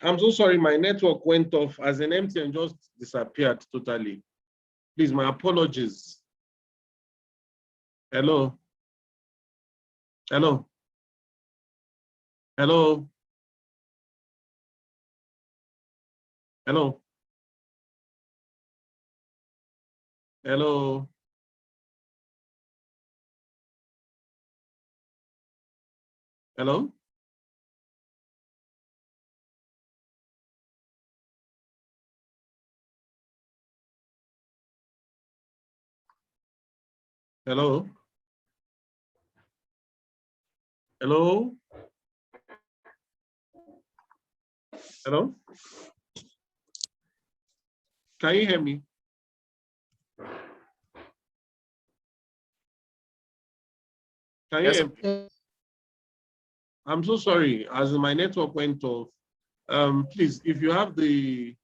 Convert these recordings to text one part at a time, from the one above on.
I'm so sorry, my network went off as an empty and just disappeared totally. Please, my apologies. Hello? Hello? Hello? Hello? Hello? Hello? Hello? Hello? Hello? Can you hear me? Can you hear me? I'm so sorry, as my network went off. Please, if you have the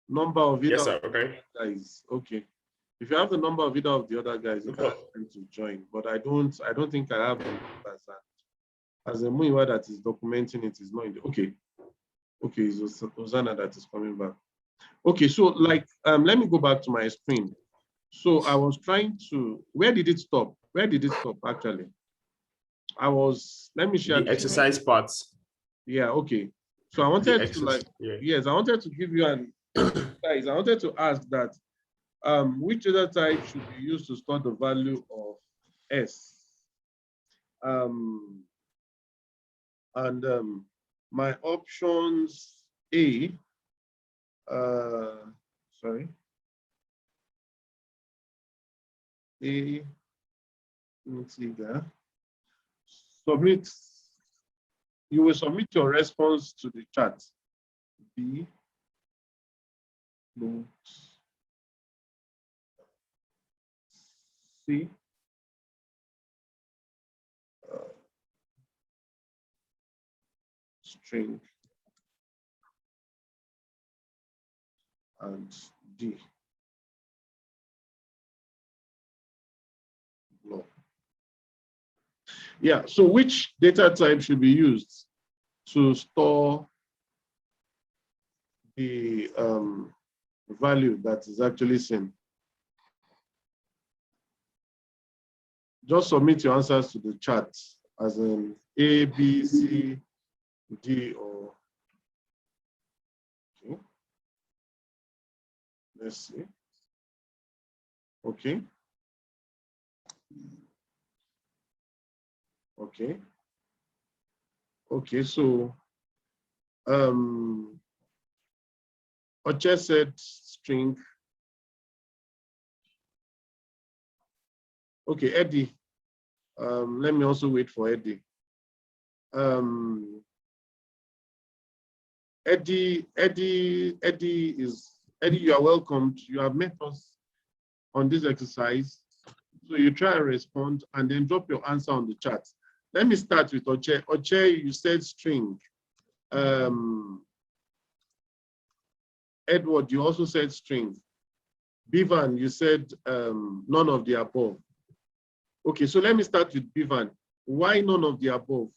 number of either, yes, sir. Okay. Guys, okay. If you have the number of either of the other guys, you can ask them to join. But I don't think I have the numbers. As a Muiwa that is documenting it is not in the, okay. Okay, it's Hosanna that is coming back. Okay, so like let me go back to my screen. So I was trying to, where did it stop? Where did it stop actually? Let me share the exercise parts. Yeah, okay. So I wanted to yes, I wanted to give you an guys, I wanted to ask that which data type should be used to store the value of S? And my options A, sorry, A, let's see there. Submit, you will submit your response to the chat. B, notes, C, string, and D, block. Yeah, so which data type should be used to store the value that is actually seen? Just submit your answers to the chat as in A, B, C, D, or okay. Let's see. Okay. Okay. Okay, so Oche said string. Okay, Eddie. Let me also wait for Eddie. Eddie, you are welcomed. You have met us on this exercise. So you try and respond and then drop your answer on the chat. Let me start with Oche. Oche, you said string. Edward, you also said string. Bivan, you said none of the above. Okay, so let me start with Bivan. Why none of the above?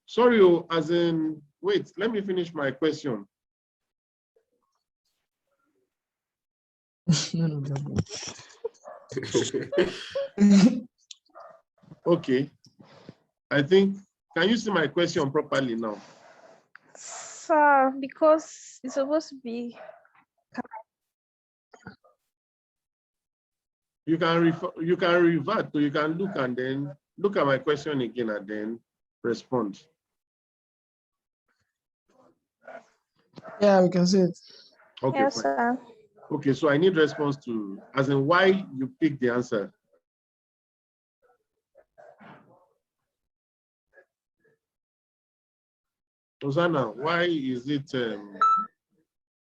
Sorry, as in, wait, let me finish my question. None of the above. Okay, I think, can you see my question properly now? Sir, because it's supposed to be. You can revert, so you can look and then look at my question again and then respond. Yeah, we can see it. Okay, Yes, fine. sir. Okay, so I need response to, as in why you picked the answer. Hosanna, why is it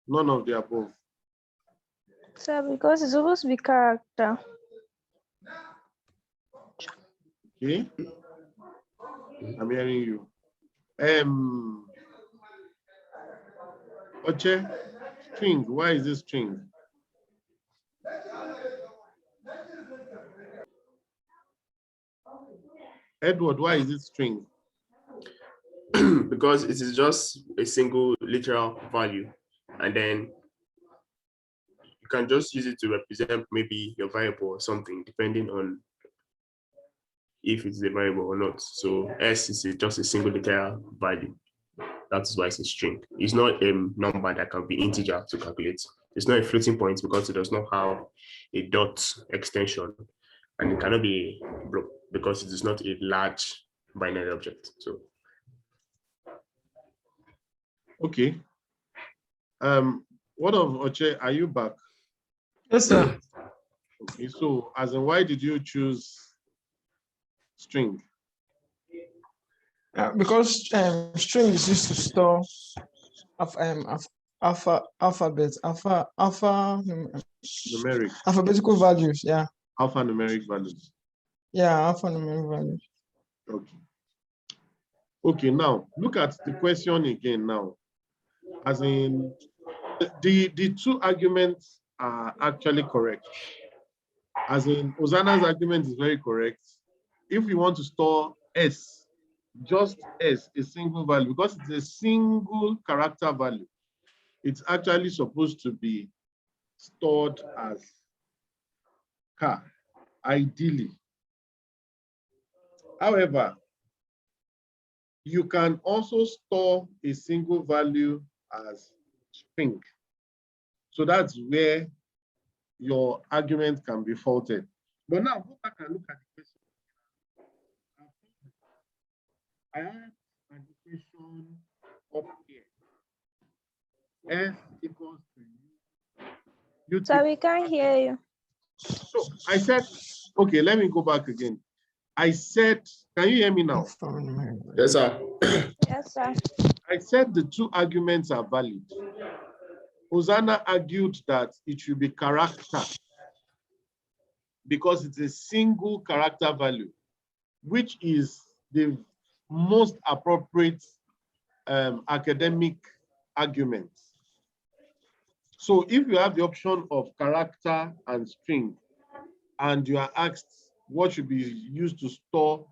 none of the above? Sir, because it's supposed to be character. Okay, I'm hearing you. Oche, string, why is this string? Edward, why is it string? because it is just a single literal value, and then you can just use it to represent maybe your variable or something, depending on if it's a variable or not. So S is just a single literal value. That's why it's a string. It's not a number that can be integer to calculate. It's not a floating point because it does not have a dot extension, and it cannot be block because it is not a large binary object. So Okay. What of Oche? Are you back? Yes, sir. Okay. So, as in, why did you choose string? Because string is used to store Numeric, alphabetical values. Yeah. alphanumeric values. Yeah, alphanumeric values. Okay. Okay, now look at the question again now. As in, the two arguments are actually correct. As in, Hosanna's argument is very correct. If we want to store S, just S, a single value, because it's a single character value, it's actually supposed to be stored as car, ideally. However, you can also store a single value as string. So that's where your argument can be faulted. But now go back and look at the question. I have an equation up here. S equals to U. So we can't hear you. So I said, okay, let me go back again. I said, can you hear me now? yes, sir. Yes, sir. I said the two arguments are valid. Hosanna argued that it should be character because it's a single character value, which is the most appropriate academic argument. So if you have the option of character and string, and you are asked what should be used to store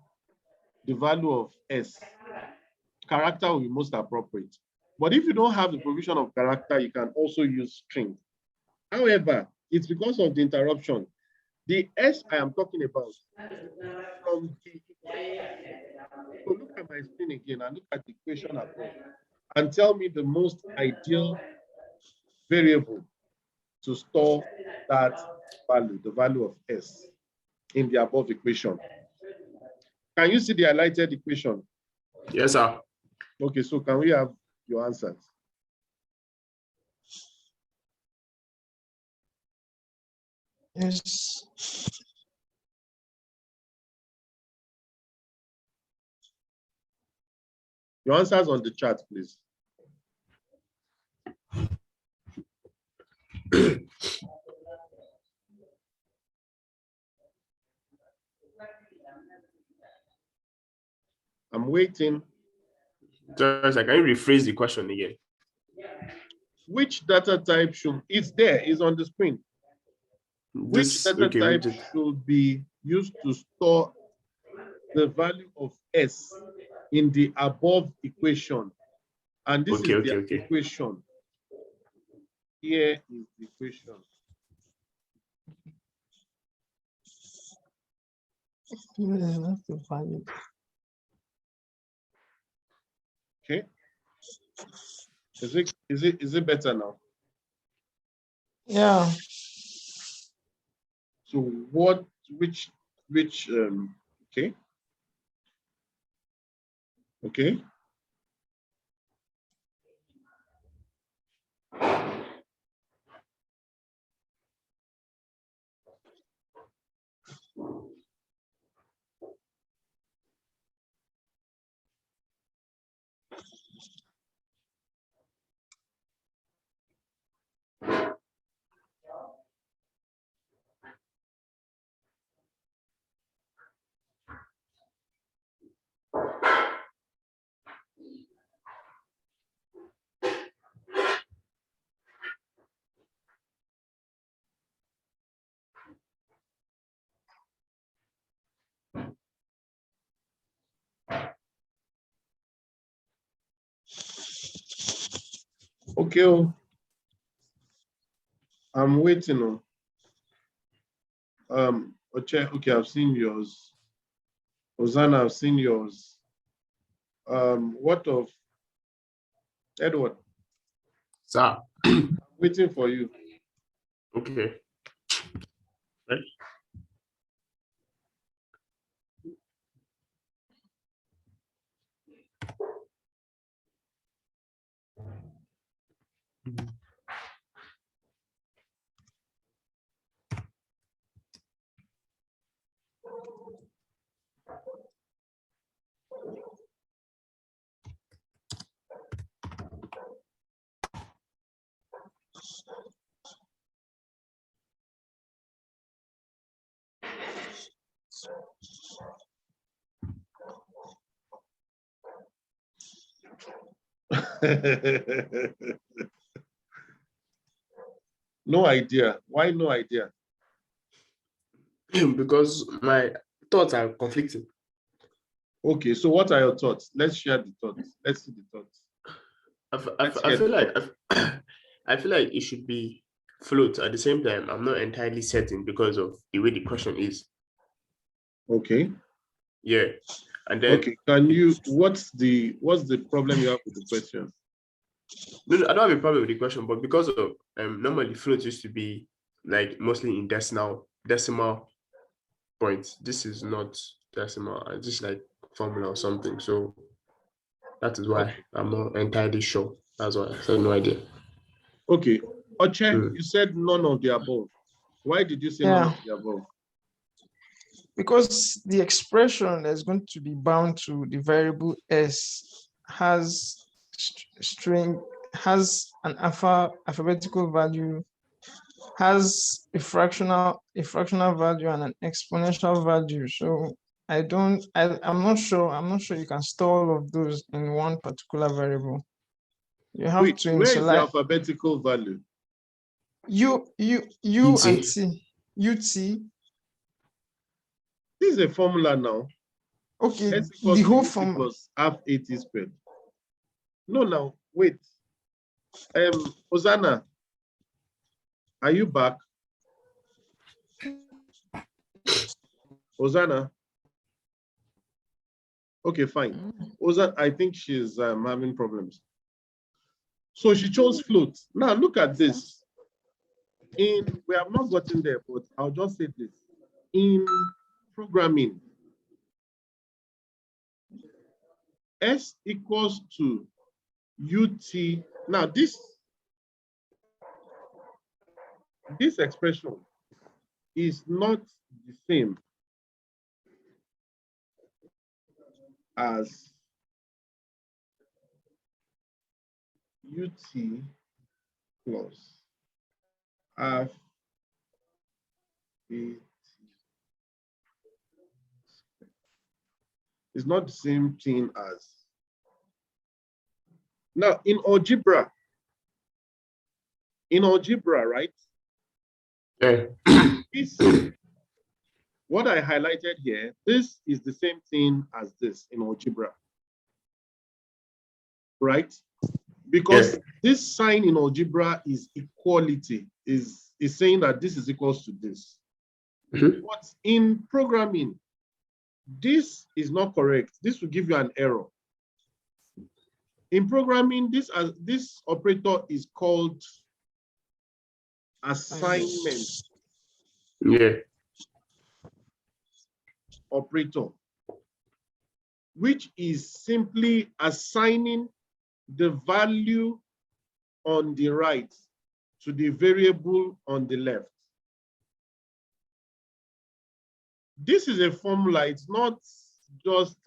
the value of S, character will be most appropriate. But if you don't have the provision of character, you can also use string. However, it's because of the interruption. The S I am talking about from the, so look at my screen again and look at the equation above and tell me the most ideal variable to store that value, the value of S in the above equation. Can you see the highlighted equation? Yes, sir. Okay, so can we have your answers? Yes. Your answers on the chat, please. I'm waiting. Just like, can you rephrase the question again? Which data type should, it's there, it's on the screen. Which data type should be used to store the value of S in the above equation? And this is the equation. Here is the equation. Okay. Is it better now? Yeah. So which okay. Okay. Okay. I'm waiting. Okay, I've seen yours. Hosanna, I've seen yours. What of Edward? Sir. I'm waiting for you. Okay. Right. No idea. Why no idea? Because my thoughts are conflicting. Okay, so what are your thoughts? Let's share the thoughts. Let's see the thoughts. I feel like I feel like it should be float. At the same time, I'm not entirely certain because of the way the question is. Okay. Yeah. And then Okay. What's the problem you have with the question? no, I don't have a problem with the question, but because of normally float used to be like mostly in decimal points. This is not decimal, it's just like formula or something. So that is why I'm not entirely sure. That's why I said no idea. Okay. Oche, you said none of the above. Why did you say none of the above? Because the expression that's going to be bound to the variable s has an alphabetical value, has a fractional value and an exponential value. So I'm not sure you can store all of those in one particular variable. You have Wait, to where is the initialize alphabetical value? U and T. UT. This is a formula now. Okay, S equals the to whole UT formula. plus half AT squared. No, now, wait. Hosanna, are you back? Hosanna? Okay, fine. Hosanna, I think she's having problems. So she chose float. Now look at this. We have not gotten there, but I'll just say this. In programming, S equals to UT. Now this expression is not the same as UT plus half AT. It's not the same thing as. Now in algebra, right? Yeah. What I highlighted here, this is the same thing as this in algebra, right? Because this sign in algebra is equality, is saying that this is equals to this. But in programming, this is not correct. This will give you an error. In programming, this operator is called assignment operator, which is simply assigning the value on the right to the variable on the left. This is a formula. It's not just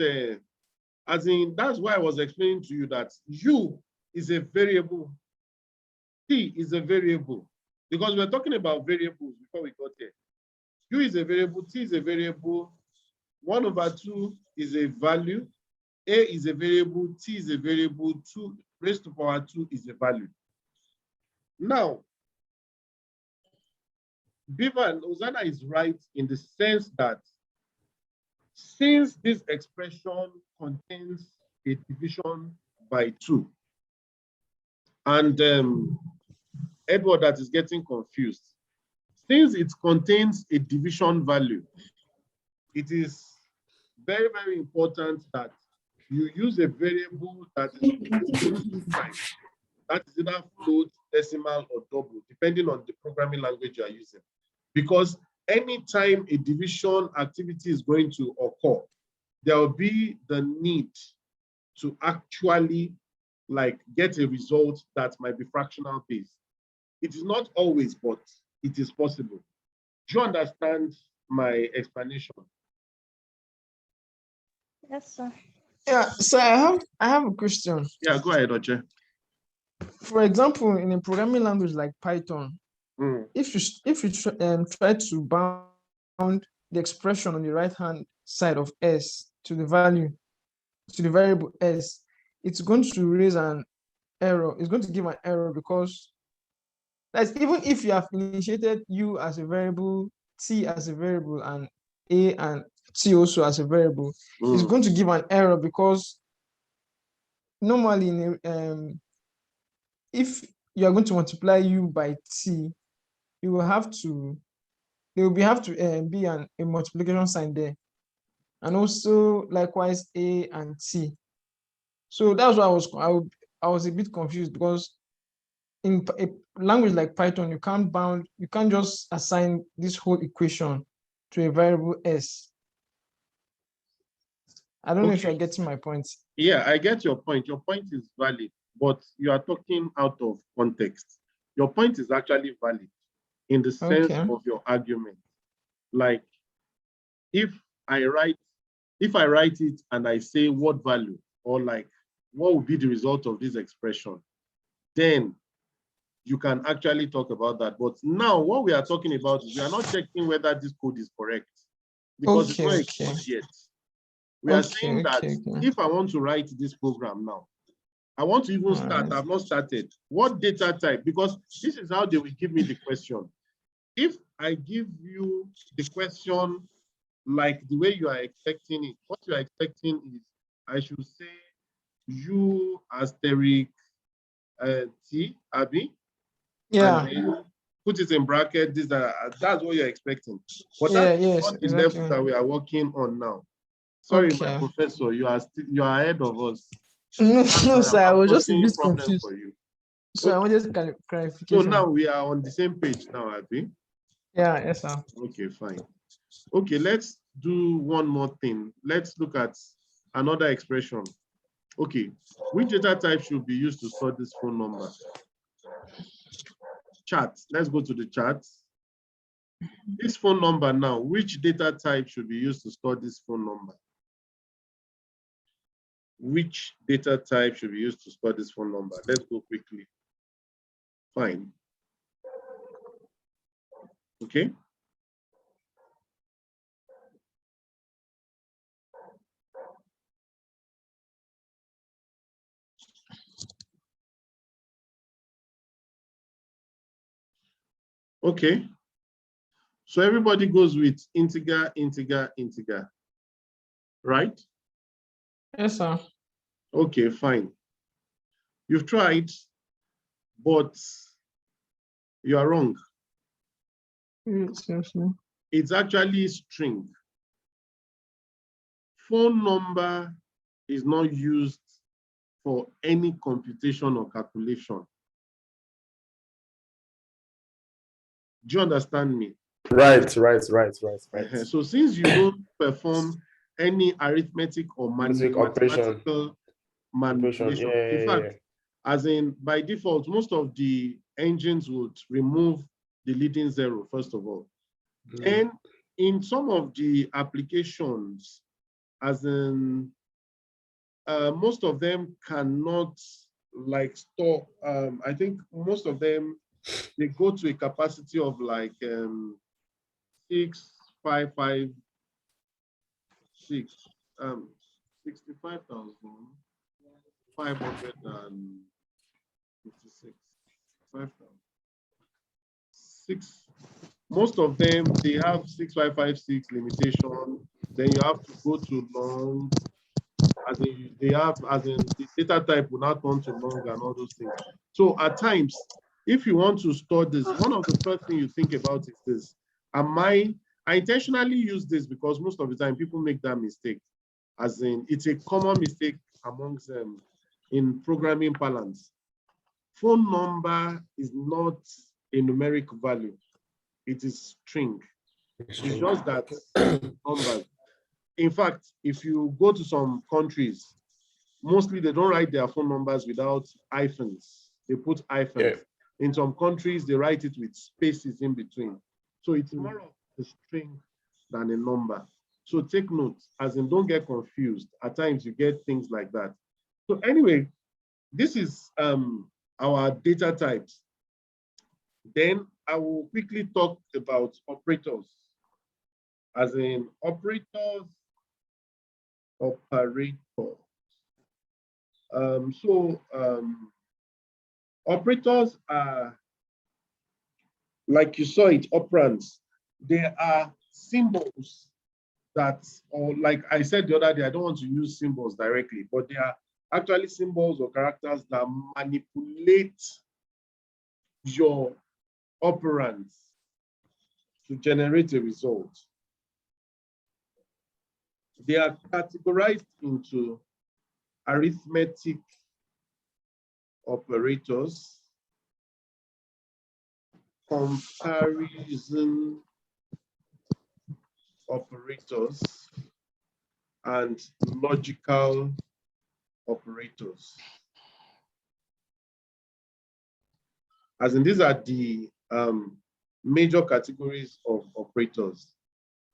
as in, that's why I was explaining to you that U is a variable, T is a variable, because we're talking about variables before we got here. U is a variable, T is a variable, 1/2 is a value, A is a variable, T is a variable, 2 raised to power 2 is a value. Now, Beaver and Hosanna is right in the sense that since this expression contains a division by 2, And Edward that is getting confused. Since it contains a division value, it is very, very important that you use a variable that is defined. That is either float, decimal, or double, depending on the programming language you are using. Because anytime a division activity is going to occur, there will be the need to actually get a result that might be fractional based. It is not always, but it is possible. Do you understand my explanation? Yes, sir. Yeah, so I have a question. Yeah, go ahead, Oche. For example, in a programming language like Python, Mm. if you try to bound the expression on the right hand side of s to the variable s, it's going to raise an error. It's going to give an error because that's even if you have initiated u as a variable, t as a variable, and a and t also as a variable, it's going to give an error because normally if you are going to multiply u by t, you will have to be a multiplication sign there, and also likewise a and t. So that's why I was a bit confused because in a language like Python, you can't just assign this whole equation to a variable s. I don't know if you're getting my point. Yeah, I get your point. Your point is valid, but you are talking out of context. Your point is actually valid in the sense of your argument. Like if I write it and I say what value, or what would be the result of this expression, then you can actually talk about that. But now what we are talking about is we are not checking whether this code is correct because it's not a code yet. We are saying that if I want to write this program now, I want to even start, I've not started. What data type? Because this is how they will give me the question. If I give you the question like the way you are expecting it, what you are expecting is I should say U asterisk T, Abby. Yeah. And put it in bracket. That's what you're expecting. But Yeah, that's not the level that we are working on now. Sorry, my professor, you are ahead of us. No, sir, I was just a bit problem confused. for you. So I wanted clarification. So now we are on the same page now, Abby. Yeah, yes, sir. Okay, fine. Okay, let's do one more thing. Let's look at another expression. Okay, which data type should be used to store this phone number? Chat. Let's go to the chat. This phone number now, which data type should be used to store this phone number? Which data type should be used to store this phone number? Let's go quickly. Fine. Okay. Okay. So everybody goes with integer, integer, integer, right? Yes, sir. Okay, fine. You've tried, but you are wrong. Yes. It's actually string. Phone number is not used for any computation or calculation. Do you understand me? Right. So since you don't perform any arithmetic or mathematical manipulation, in fact, as in by default, most of the engines would remove the leading zero, first of all. And in some of the applications, as in most of them cannot store, I think most of them, they go to a capacity of 6556. Most of them, they have 6556 limitation. Then you have to go to long, the data type will not turn to long and all those things. So at times, if you want to store this, one of the first things you think about is this. I intentionally use this because most of the time people make that mistake. As in, it's a common mistake amongst them in programming parlance. Phone number is not a numeric value. It is string. It's just that numbers. In fact, if you go to some countries, mostly they don't write their phone numbers without hyphens. They put hyphens. Yeah. In some countries, they write it with spaces in between. So it's more of a string than a number. So take note, as in don't get confused. At times you get things like that. So anyway, this is our data types. Then I will quickly talk about operators. As in operators. Operators are, like you saw it, operands. They are symbols that, or like I said the other day, I don't want to use symbols directly, but they are actually symbols or characters that manipulate your operands to generate a result. They are categorized into arithmetic operators, comparison operators, and logical operators. As in, these are the major categories of operators: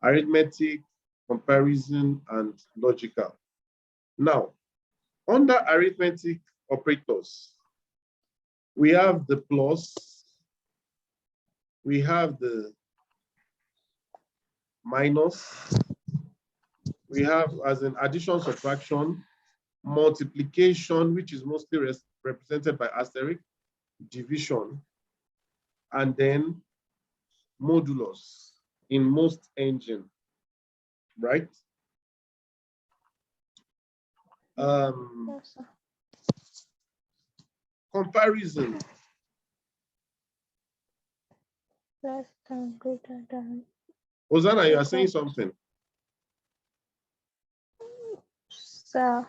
arithmetic, comparison, and logical. Now, under arithmetic operators, we have the plus, we have the minus, we have as in addition, subtraction, multiplication, which is mostly represented by asterisk, division, and then modulus in most engine, right? Yes, sir. Comparison. Less than, greater than. Hosanna, you are saying something. So,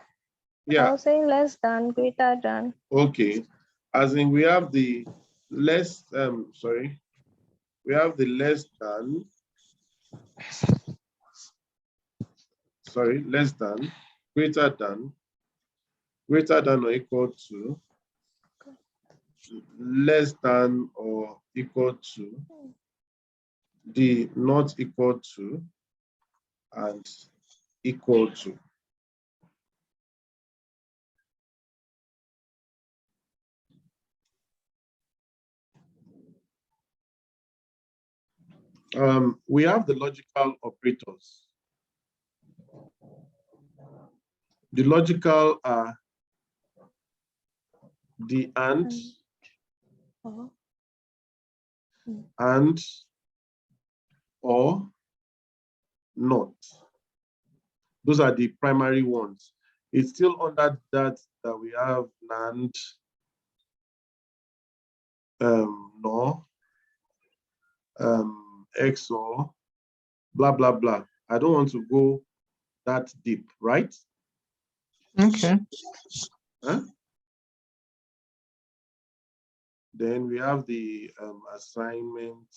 Yeah. I was saying less than, greater than. Okay. As in, we have the less, we have the less than, less than, greater than or equal to, less than or equal to, the not equal to, and equal to. We have the logical operators. The logical are the and or not. Those are the primary ones. It's still under that we have and, nor, XOR, blah, blah, blah. I don't want to go that deep, right? Okay. Huh? Then we have the assignment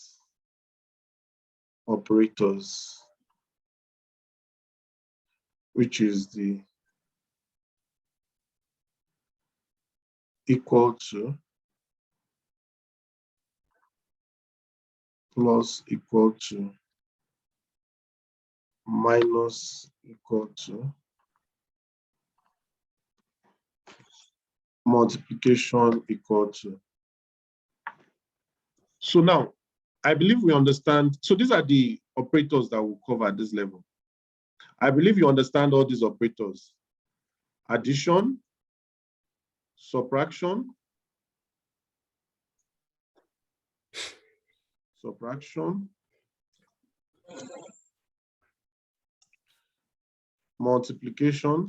operators, which is the equal to, plus equal to, minus equal to, multiplication equal to. So now, I believe we understand. So these are the operators that we'll cover at this level. I believe you understand all these operators: addition, subtraction, multiplication,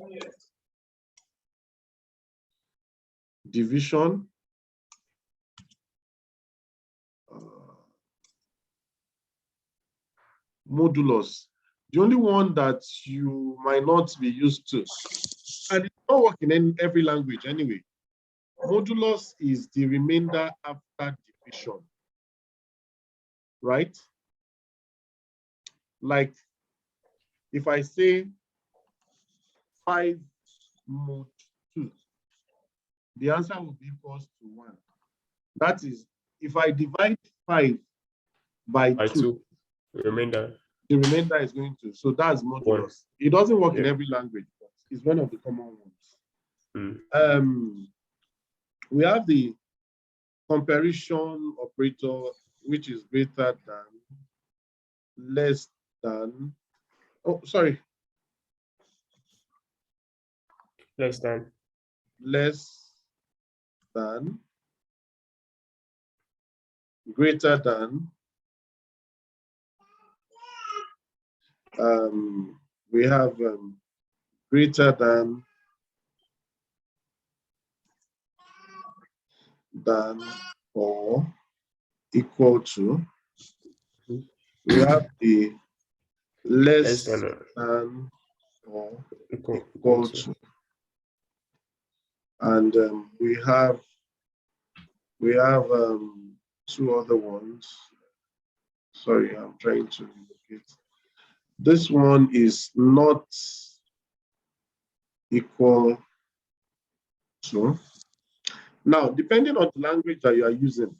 division, modulus. The only one that you might not be used to, and it's not working in every language anyway. Modulus is the remainder after division, right? Like if I say 5 mod 2, the answer will be equals to 1. That is, if I divide 5 by 2, the remainder is going to. So that's modulus. It doesn't work in every language, but it's one of the common ones. We have the comparison operator, which is greater than, less than, oh, sorry. Less than, greater than, we have greater than, or equal to. We have the less than or equal to. And we have 2 other ones. Sorry, I'm trying to locate. This one is not equal to. Now, depending on the language that you are using,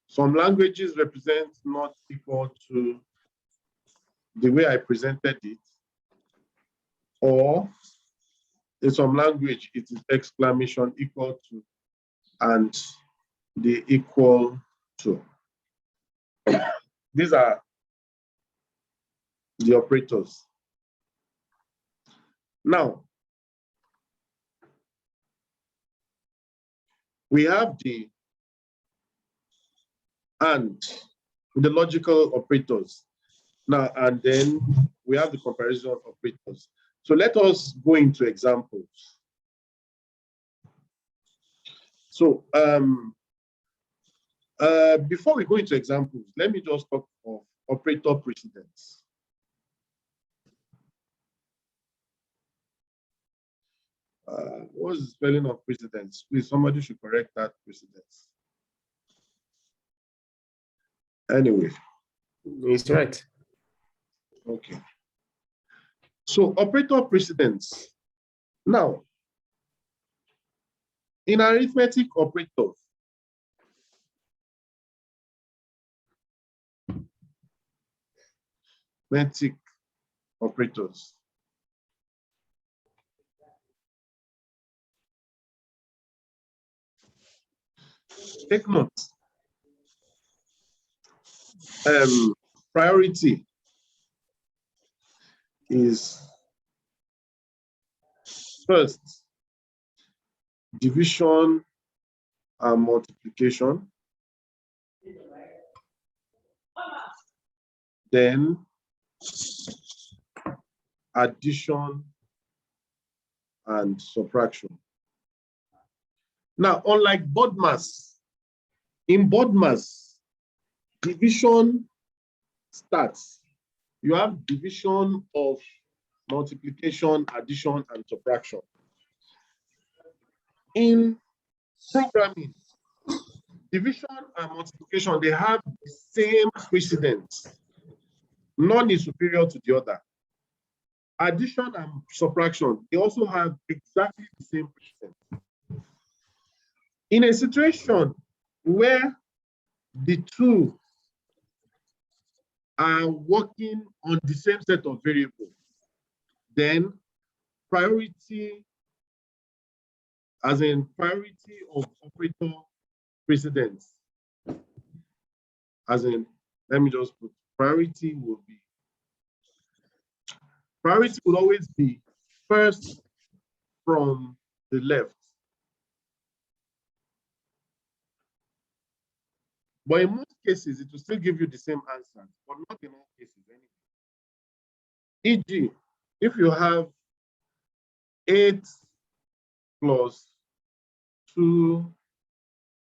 some languages represent not equal to the way I presented it, or in some language, it is exclamation equal to and the equal to. These are the operators. Now, we have the and, the logical operators. Now, and then we have the comparison operators. So let us go into examples. So before we go into examples, let me just talk of operator precedence. What's the spelling of precedence? Please, somebody should correct that precedence. Anyway. It's right. Okay. So operator precedence. Now, in arithmetic operators, take note. Priority is first division and multiplication, then addition and subtraction. Now, unlike BODMAS, in BODMAS, division starts. You have division of multiplication, addition, and subtraction. In programming, division and multiplication, they have the same precedence. None is superior to the other. Addition and subtraction, they also have exactly the same precedence. In a situation where the two are working on the same set of variables, then priority, as in priority of operator precedence, as in, let me just put, priority will always be first from the left. But in most cases, it will still give you the same answer, but not in all cases anyway. E.g., if you have 8 plus 2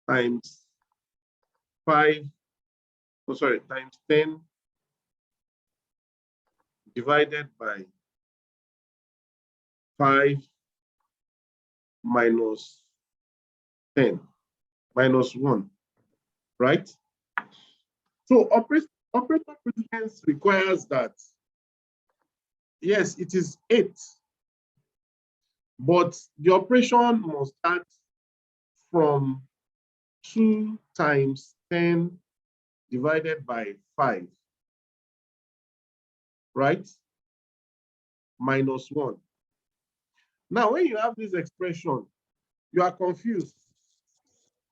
times 5, times 10 divided by 5 minus 10 minus 1, right? So operator precedence requires that, yes, it is 8, but the operation must start from 2 times 10 divided by 5, right? Minus 1. Now, when you have this expression, you are confused.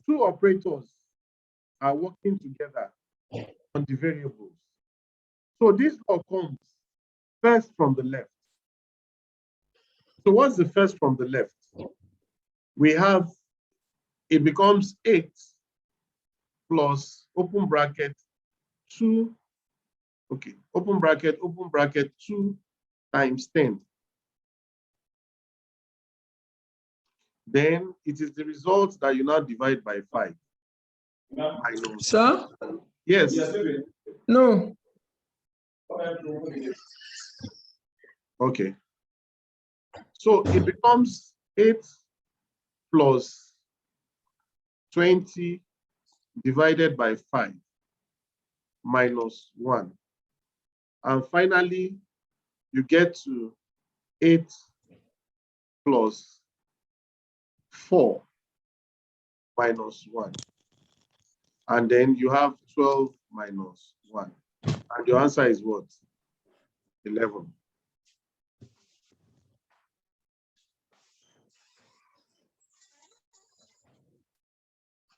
2 operators are working together on the variables. So this law comes first from the left. So what's the first from the left? We have, it becomes 8 plus open bracket 2, okay, open bracket 2 times 10. Then it is the result that you now divide by 5. Minus. Sir? Yes. No. Okay. So it becomes 8 plus 20 divided by 5 minus 1. And finally, you get to 8 plus 4 minus 1. And then you have 12 minus 1. And your answer is what? 11.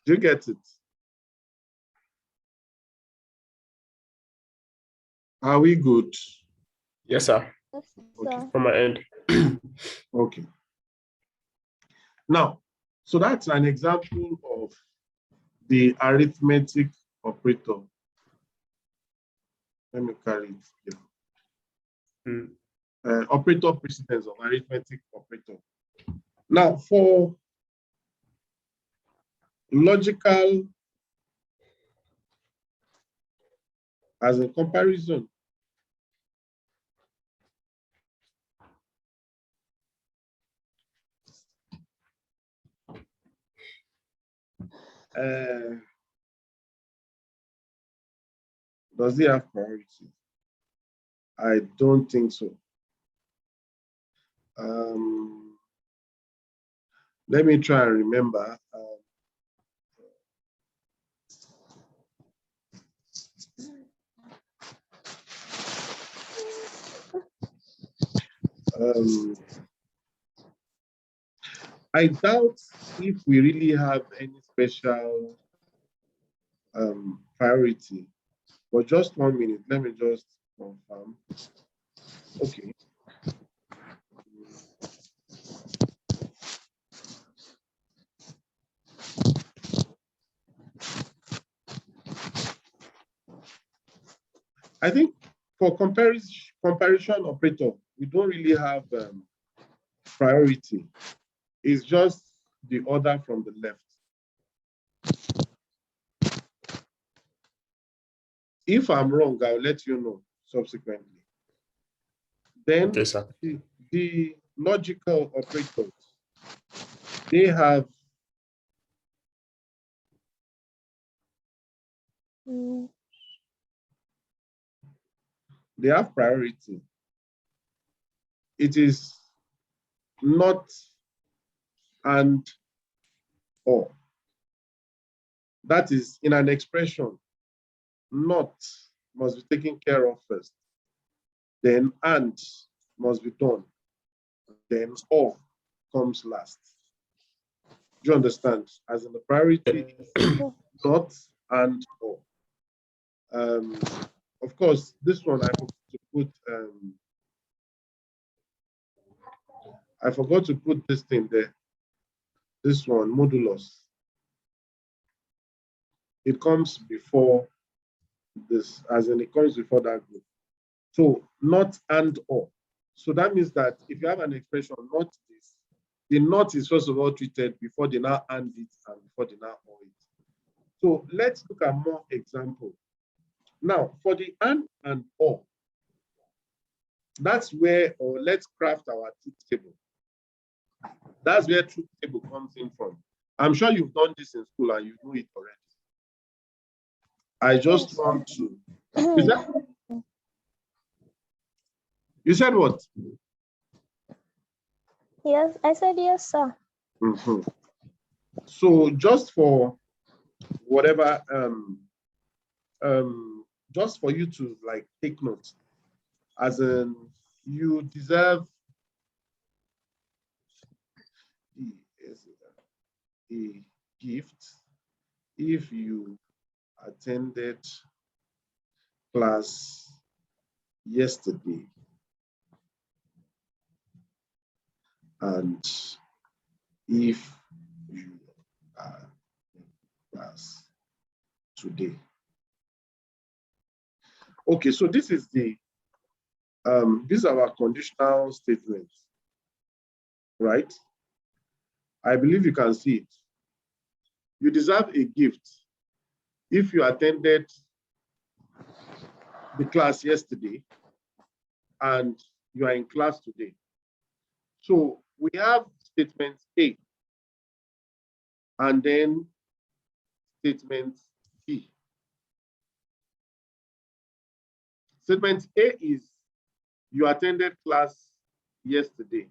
Do you get it? Are we good? Yes, sir. Okay. From my end. Okay. Now, so that's an example of the arithmetic operator. Let me carry it here. Operator precedence of arithmetic operator. Now, for logical as a comparison, does it have priority? I don't think so. Let me try and remember. I doubt if we really have any special priority. But just 1 minute, let me just confirm. Okay. I think for comparison operator, we don't really have priority. It's just the order from the left. If I'm wrong, I'll let you know subsequently. Then Okay, sir. the logical operators, they have priority. It is not and or. That is in an expression, not must be taken care of first. Then and must be done. Then or comes last. Do you understand? As in the priority is not and or. Of course, this one I forgot to put this thing there. This one, modulus. It comes before this, as in it comes before that group. So not and or. So that means that if you have an expression, not this, the not is first of all treated before they now and it and before they now or it. So let's look at more examples. Now, for the and or, That's where, or let's craft our truth table. That's where truth table comes in from. I'm sure you've done this in school and you know it already. I just want to. You said what? Yes, I said yes, sir. Mhm. So just for whatever, just for you to like take notes, as in you deserve a gift if you attended class yesterday and if you are in class today. Okay, so this is the these are our conditional statements, right? I believe you can see it. You deserve a gift if you attended the class yesterday and you are in class today. So we have statement A and then statement B. Statement A is you attended class yesterday.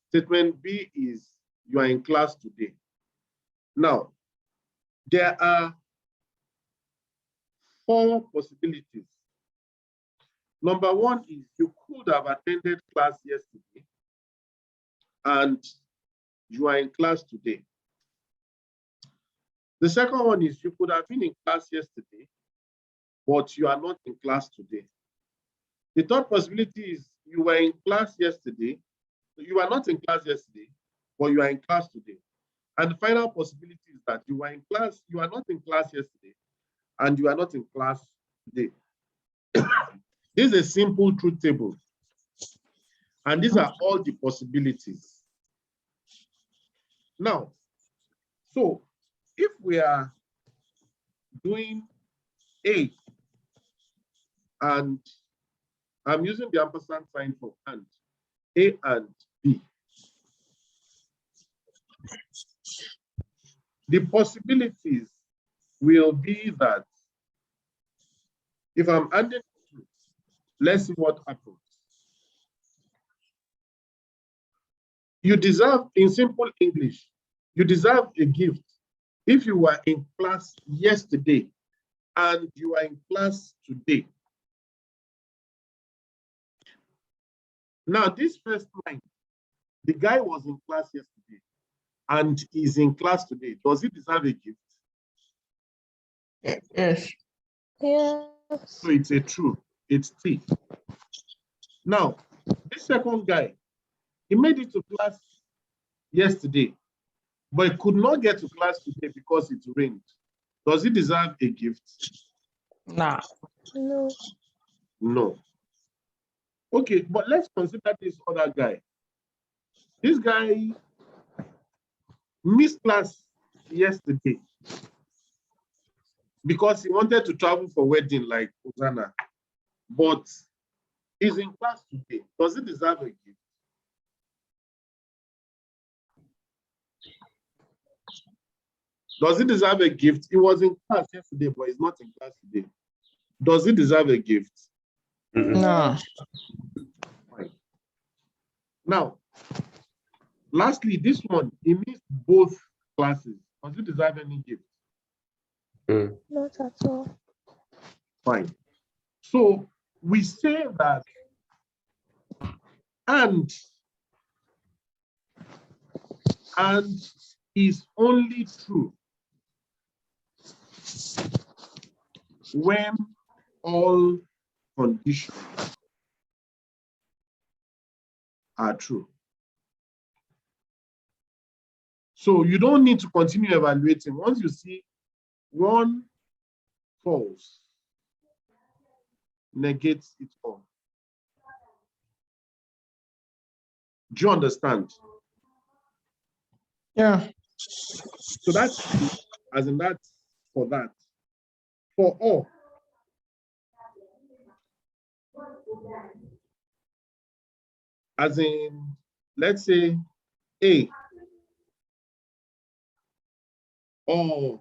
Statement B is you are in class today. Now, there are 4 possibilities. Number 1 is you could have attended class yesterday and you are in class today. The second one is you could have been in class yesterday, but you are not in class today. The third possibility is you were in class yesterday, you are not in class yesterday, but you are in class today. And the final possibility is that you are in class, you are not in class yesterday, and you are not in class today. This is a simple truth table. And these are all the possibilities. Now, so if we are doing A, and I'm using the ampersand sign for and, A and B. The possibilities will be that if I'm adding two, let's see what happens. You deserve, in simple English, you deserve a gift if you were in class yesterday and you are in class today. Now, this first line, the guy was in class yesterday and is in class today. Does he deserve a gift? Yes. Yes. So it's a true, it's T. Now, this second guy, he made it to class yesterday, but he could not get to class today because it rained. Does he deserve a gift? Nah. No. No. Okay, but let's consider this other guy. This guy missed class yesterday because he wanted to travel for wedding like Hosanna, but he's in class today. Does he deserve a gift? Does he deserve a gift? He was in class yesterday, but he's not in class today. Does he deserve a gift? Nah. Fine. Now, lastly, this one, he missed both classes. Does he deserve any gift? Not at all. Fine. So we say that and is only true when all conditions are true. So you don't need to continue evaluating. Once you see one false, negates it all. Do you understand? Yeah. So that's as in that for that. For all. As in, let's say A, or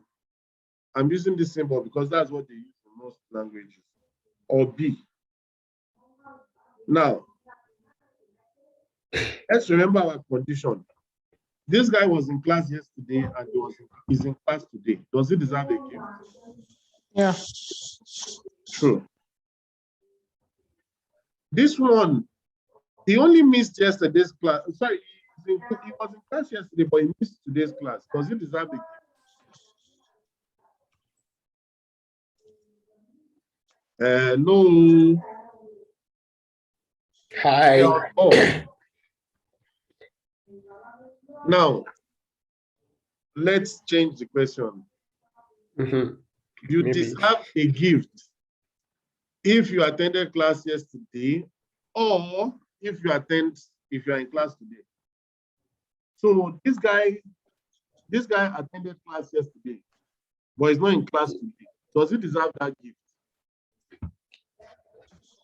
I'm using this symbol because that's what they use in most languages, or B. Now, let's remember our condition. This guy was in class yesterday and he's in class today. Does he deserve a gift? Yeah. True. This one, he only missed yesterday's class. Sorry, he was in class yesterday, but he missed today's class. Does he deserve a gift? No. Hi. Oh. Now, let's change the question. Mhm. You Maybe. deserve a gift if you attended class yesterday, or if you're in class today. So this guy attended class yesterday, but he's not in class today. Does he deserve that gift?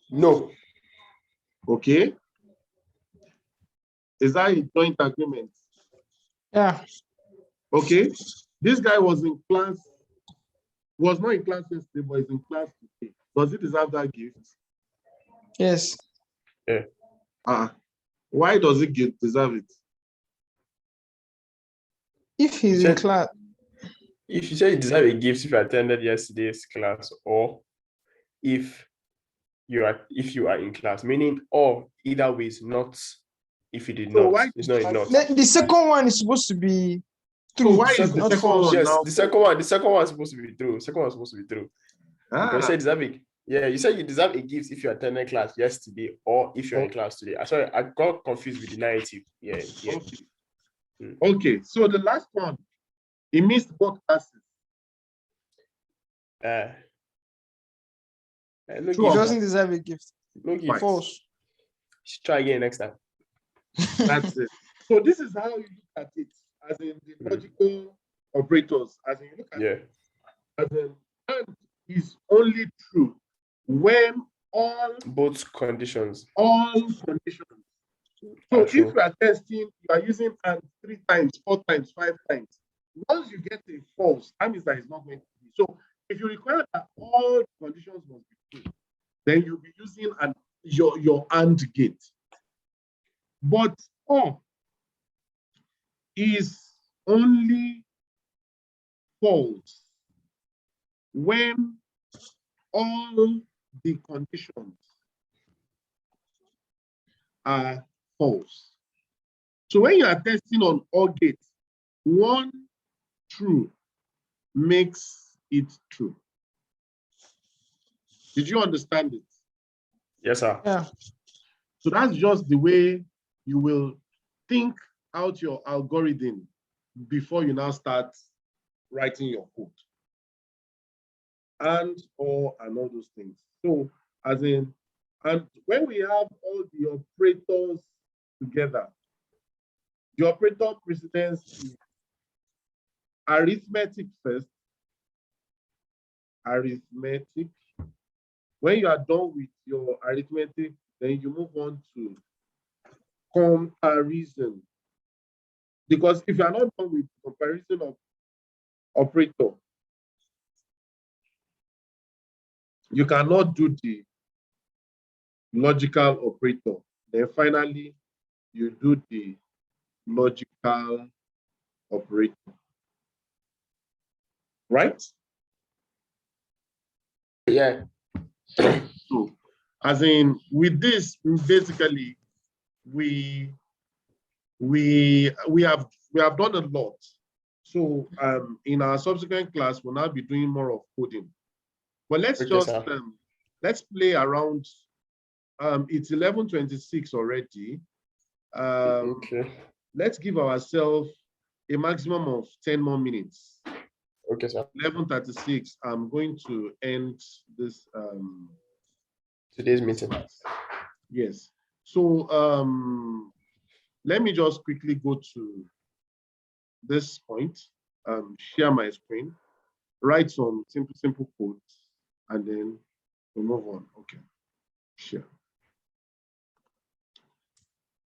No. Okay. Is that a joint agreement? Yeah. Okay. This guy was not in class yesterday, but he's in class today. Does he deserve that gift? Yes. Yeah. Why does he deserve it? If he's in class, If you say you deserve a gift if you attended yesterday's class, or if you are in class, meaning or either way is not if you did So not. why It's not a not. the second one is supposed to be true. why is the not second false. one Yes, now? the second one is supposed to be true. Second one is supposed to be true. Because you said you said you deserve a gift if you attended class yesterday or if you're in class today. Sorry, I got confused with the narrative. Yeah. Okay, so the last one, he missed both classes. Look, True He or doesn't deserve a gift. Look, Right. False. try again next time. That's it. So this is how you look at it, as in the logical operators, as in you look at Yeah. it, as in and is only true when all Conditions. conditions. So if you are testing, you are using and 3 times, 4 times, 5 times. Once you get a false, that means that it's not going to be. So if you require that all conditions must be true, then you'll be using your AND gate. But or is only false when all the conditions are false. So when you are testing on all gates, one true makes it true. Did you understand it? Yes, sir. Yeah. So that's just the way you will think out your algorithm before you now start writing your code. And all those things. So as in, and when we have all the operators together, the operator precedence is arithmetic first. Arithmetic. When you are done with your arithmetic, then you move on to comparison. Because if you are not done with comparison of operator, you cannot do the logical operator. Then finally, you do the logical operator. Right? Yeah. So, as in, with this, basically, we have done a lot. So in our subsequent class, we'll now be doing more of coding. But let's just let's play around. It's 11:26 already. Okay. Let's give ourselves a maximum of 10 more minutes. Okay, sir. 11:36. I'm going to end this today's meeting. Yes. So let me just quickly go to this point, share my screen, write some simple code, and then we'll move on. Okay. Share.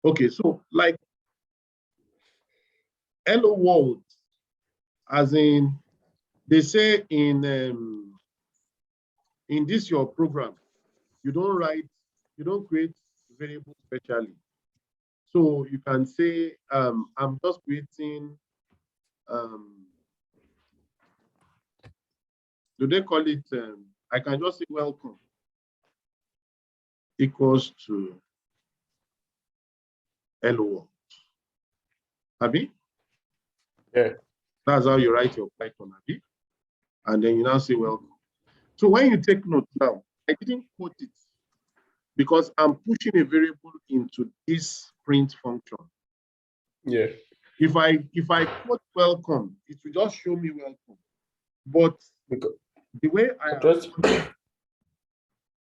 Okay, so like hello world, as in they say in this your program, you don't create variables specially. So you can say I'm just creating do they call it I can just say welcome equals to hello world. Abi? Yeah. That's how you write your Python, Abi. And then you now say welcome. So when you take note now, I didn't quote it because I'm pushing a variable into this print function. Yeah. If I quote welcome, it will just show me welcome. But Because the way I have just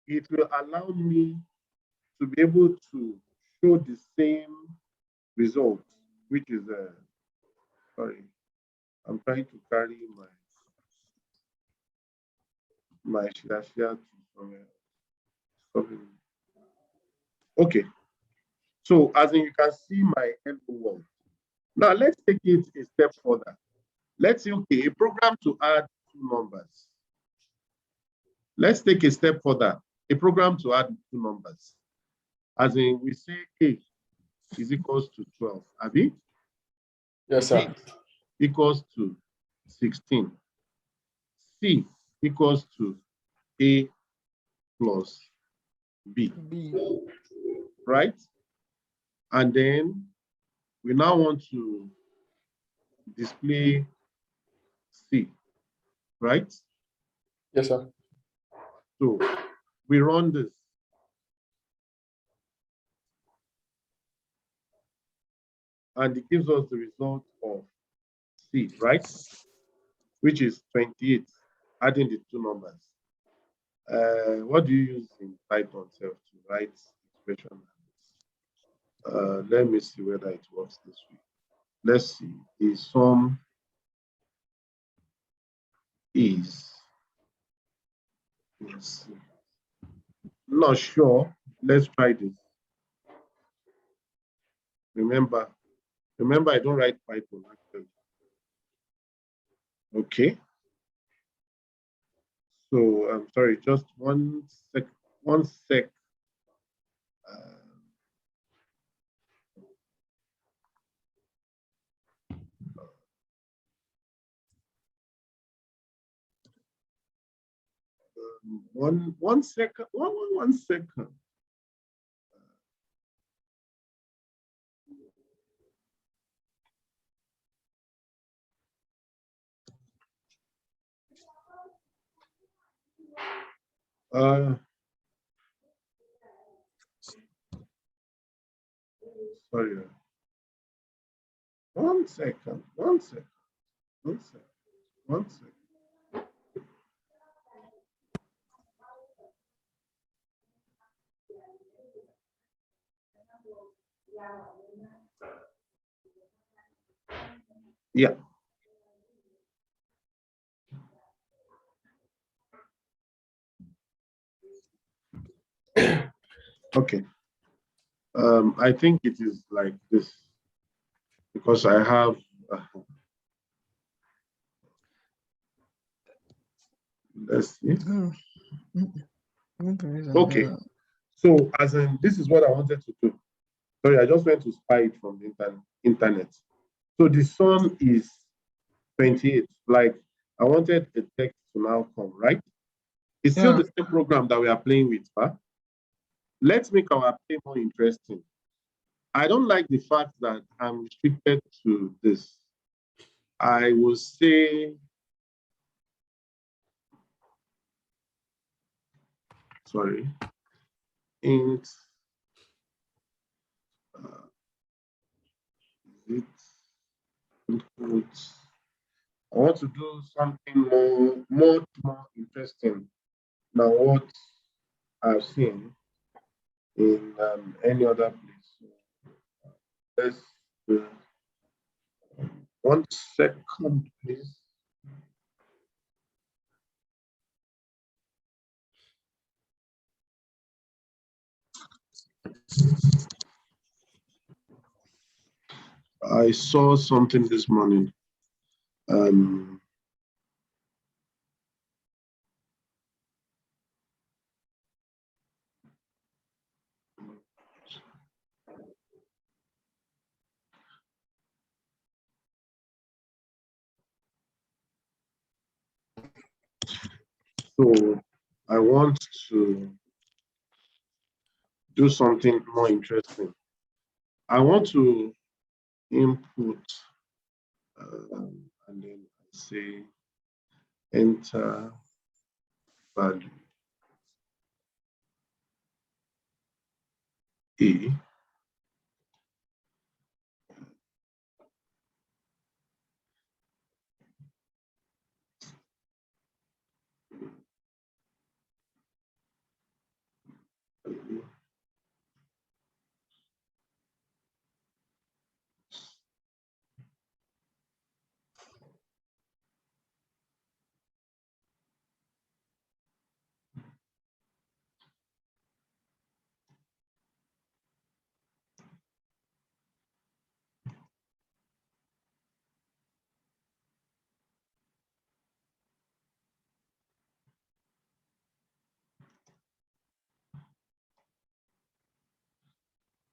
it will allow me to be able to show the same result, which is sorry, I'm trying to carry my share to somewhere. Okay, so as in you can see my hello world. Now let's take it a step further. Let's say, okay, a program to add two numbers. Let's take a step further. A program to add two numbers. As in, we say A is equals to 12. Abi? yes, sir. B equals to 16. C equals to A plus B, B. right? And then we now want to display C, right? Yes, sir. So we run this. And it gives us the result of C, right? Which is 28, adding the two numbers. What do you use in Python self to write expression? Let me see whether it works this way. Let's see. The sum is, let's see. Not sure. Let's try this. Remember, I don't write Python actually. Okay. So I'm sorry, just one sec. One second. One second. Sorry. One second. One second. One second. One second. Yeah. Okay. I think it is like this because I have. Let's see. Okay. So as in, this is what I wanted to do. Sorry, I just went to spy it from the internet. So the sum is 28. Like I wanted the text to now come, right? It's still the same program that we are playing with, huh? Let's make our play more interesting. I don't like the fact that I'm restricted to this. I will say, sorry, int it include. I want to do something much more interesting than what I've seen in any other place. Let's do 1 second, please. I saw something this morning. So I want to do something more interesting. I want to input and then I say enter value A.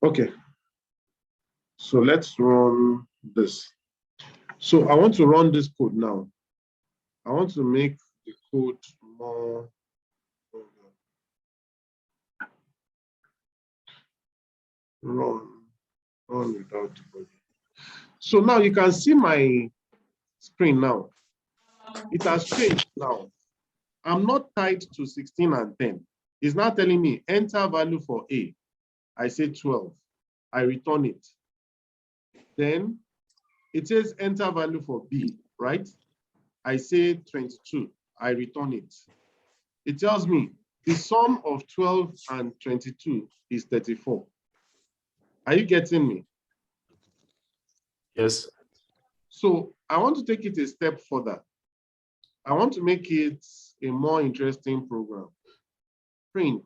Okay, so let's run this. So I want to run this code now. I want to make the code more. Run without the body. So now you can see my screen now. It has changed now. I'm not tied to 16 and 10. It's now telling me enter value for A. I say 12. I return it. Then it says enter value for B, right? I say 22. I return it. It tells me the sum of 12 and 22 is 34. Are you getting me? Yes. So I want to take it a step further. I want to make it a more interesting program. Print.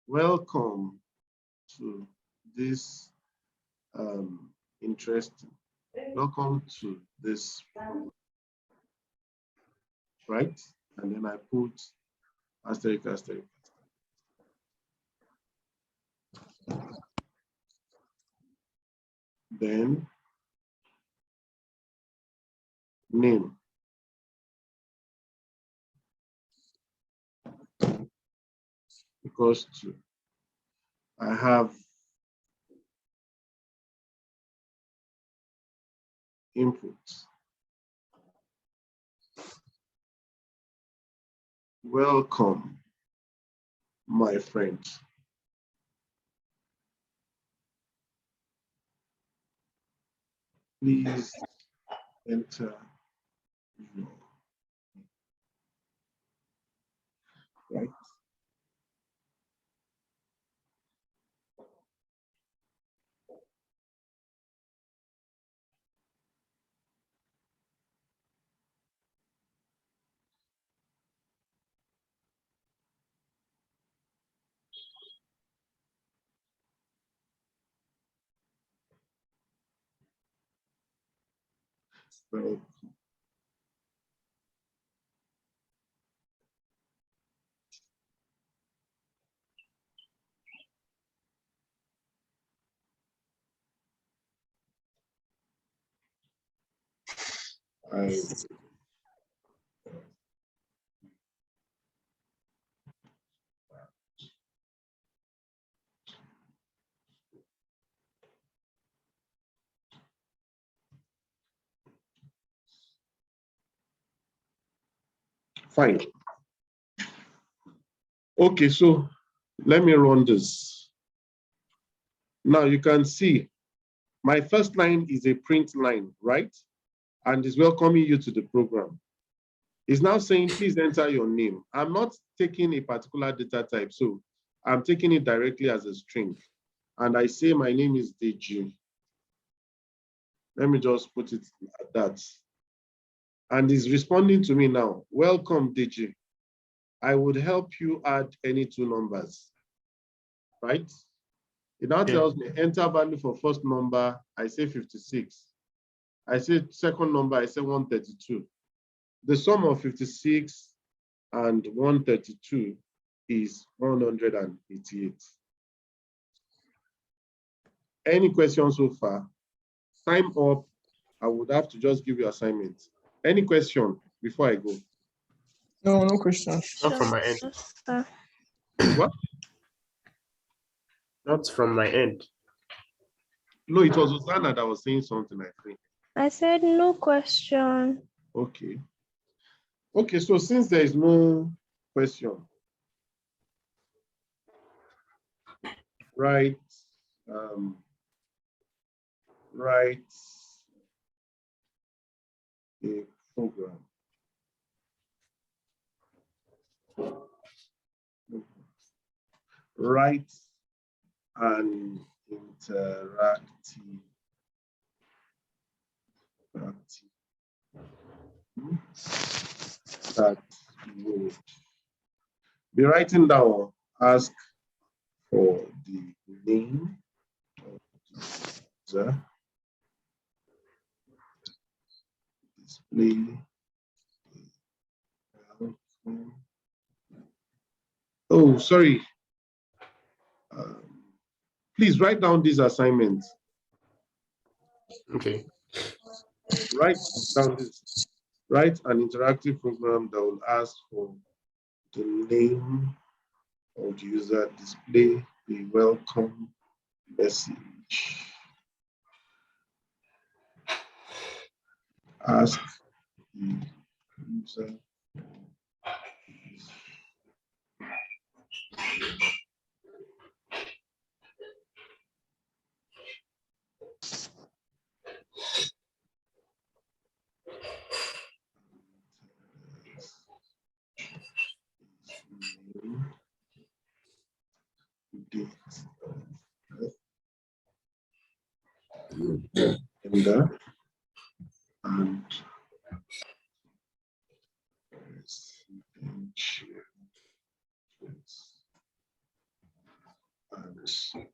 Welcome to this interesting. Welcome to this program, right? And then I put asterisk, asterisk. Then name. Equals to, I have input. Welcome, my friend. Please enter your, right? Well, I fine. Okay, so let me run this. Now you can see my first line is a print line, right? And is welcoming you to the program. It's now saying, please enter your name. I'm not taking a particular data type, so I'm taking it directly as a string. And I say my name is Deji. Let me just put it at that. And it's responding to me now. Welcome, Deji. I would help you add any two numbers, right? It now tells me enter value for first number, I say 56. I say second number, I say 132. The sum of 56 and 132 is 188. Any questions so far? Time up. I would have to just give you assignment. Any question before I go? No, no questions. Not from my end. What? Not from my end. No, it was Hosanna that was saying something, I think. I said no question. Okay. Okay, so since there is no question, write a program. Write an interactive that would be writing down, ask for the name of the user, display. Oh, sorry. Please write down these assignments. Okay. Write down this. Write an interactive program that will ask for the name of the user, display a welcome message. Ask the user date gender and residential and display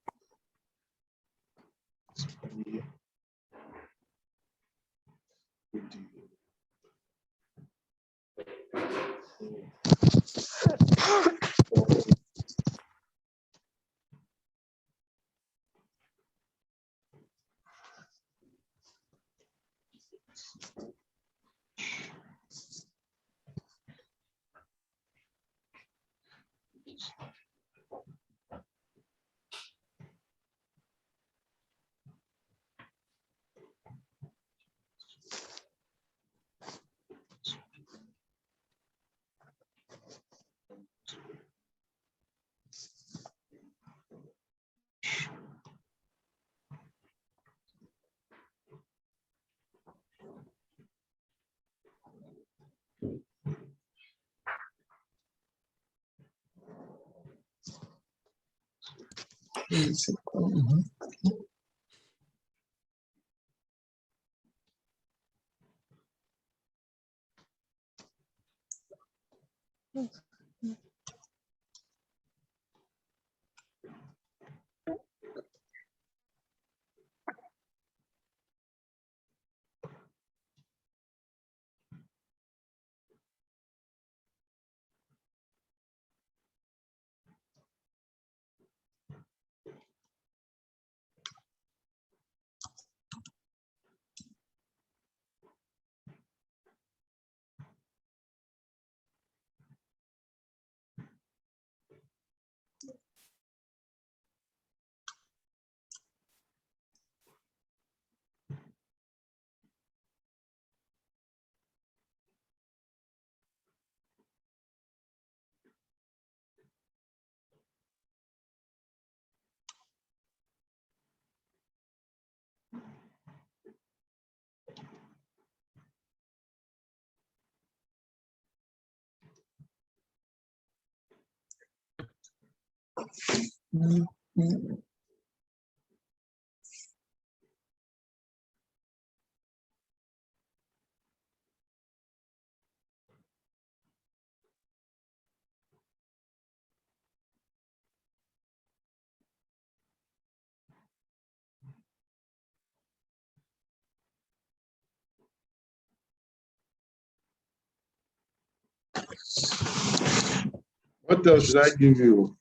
What else should I give you?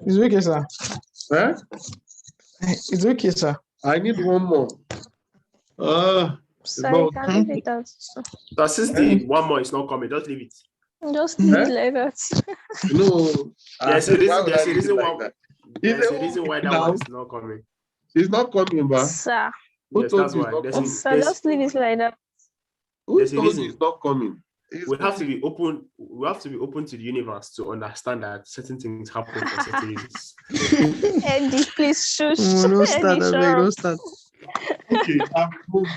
It's okay, sir. Huh? It's okay, sir. I need one more. So you not- can leave it at so. So since the one more is not coming, just leave it. Just leave it Eh? like that. No. There's I a said, why reason. would There's I a leave it reason like why. that? There's a It's reason why that now. one is not coming. It's not coming back. Sir. Who Yes, told that's you it's why. not There's coming? So just leave it like that. Who there's a told you reason. it's not coming? It's We have to coming. be open. We have to be open to the universe to understand that certain things happen for certain reasons. Eddie, please shush. Don't start, Eddie, I shut beg, up. don't start. Okay, I've moved.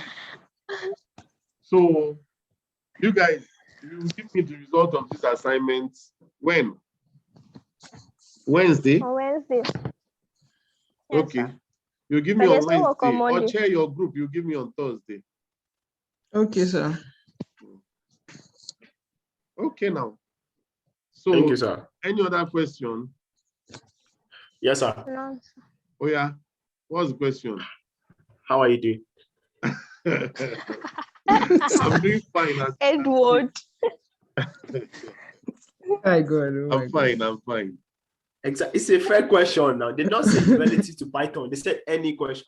So, you guys, you give me the result of this assignment when? Wednesday? On Wednesday. Yes, Okay. sir. You give me But on there's no work on Wednesday. Or Monday. chair your group, you give me on Thursday. Okay, sir. Okay now. So, Thank you, sir. any other question? Yes, sir. No. Oh yeah. What's the question? How are you doing? I'm doing fine. Edward. My God, oh my I'm fine. I'm fine. Exactly. It's a fair question now. They not say relative to Python. They said any question.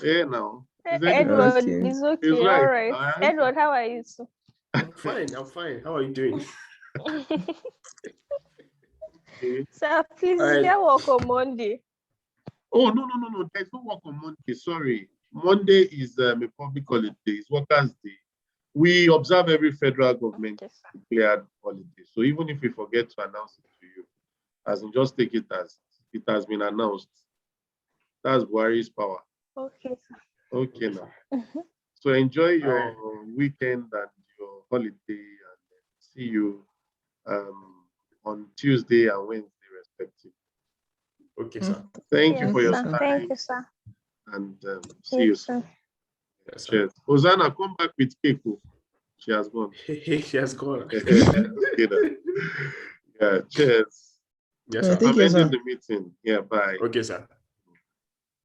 Yeah, now. Is that Edward Okay. is okay. He's right. All right. Edward, how are you? Too? I'm fine. I'm fine. How are you doing? okay? Sir, please, All right. is there work on Monday? Oh, no. There's no work on Monday. Sorry. Monday is a public holiday. It's Workers' Day. We observe every federal government Yes. declared holiday. So even if we forget to announce it to you, as in just take it as it has been announced. That's Buhari's power. Okay. Okay now. So enjoy your Alright. weekend and your holiday, and see you on Tuesday and Wednesday, respectively. Okay, sir. Thank you Yes, for your sir. time, Thank you, sir. and see you soon. Soon. Yes, sir. Cheers. Hosanna, come back with cake. Oh. She has gone. She has gone. Okay, then. Yeah, cheers. Yes, sir. Thank I'm you, sir. ending the meeting. Yeah, bye. Okay, sir.